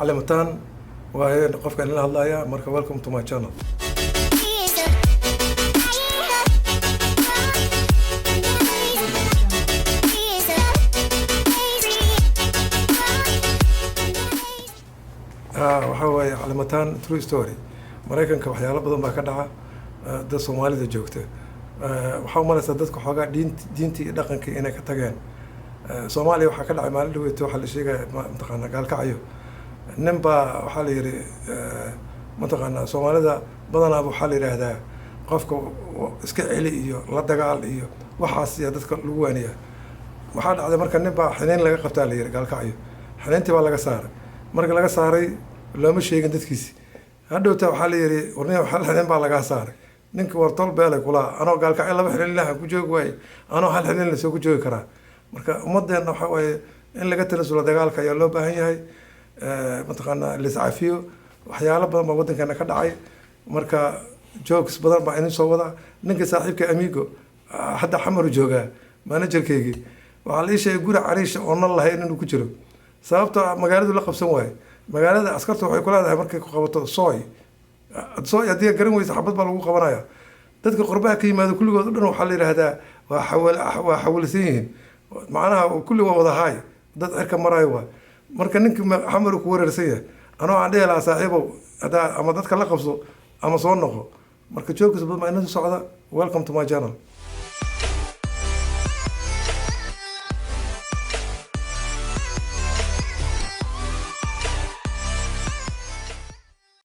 علمتان وقفك لنا الله يا مركب welcome to my channel. وحوي علمتان true story maraykanka waxyaalo badan baa ka dhaca dad Soomaalida joogta waxa malaysa dadku xogaa diintii iyo dhaqankii inay ka tageen Soomaaliya waxa ka dhacay maalin dhaweeyto waxa la sheegay mataqaana gaalkacyo ninba waxa la yiri mataqaana Soomaalida badanaa waxa la yiraahdaa qofka iska celi iyo la dagaal iyo waxaas iyo dadka lagu waaniyaa waxa dhacday marka ninba xineen laga qabtaa la yiri gaalkacyo xineentii baa laga saaray marka laga saaray looma sheegin dadkiisi hadhowta waxa la yiri warnaa hal xineen baa laga saaray ninka wartol beelay kula anoo gaalkacyo laba xineen ilaha ku joog way anoo hal xineen la soo ku joogi karaa marka ummadeena waxa way in laga tanasulo dagaalka ayaa loo baahan yahay mataqaana lisaafiyo waxyaalo badan baa wadankeena ka dhacay marka jokes badan baa inuu soo wada ninka saaxiibka amigo hadda xamar jooga managerkeegi waxa la sheegay guri cariish oo nal lahayn inuu ku jiro sababta magaaladu la qabsan waay magaalada askartu waxay ku leedahay markay ku qabato sooy hadii garan weysa xabad baa lagu qabanaya dadka qurbaha ka yimaado kulligood dhan waxa la yiraahdaa waa xawalsan yihiin macnaha kulli waa wada haay dad cirka marayo waa marka ninka xamar ku wareersan yahay anoo aan dheelaa saaxiibow ama dadka la qabso ama soo noqo marka jokes badan ma inuu socda welcome to my channel.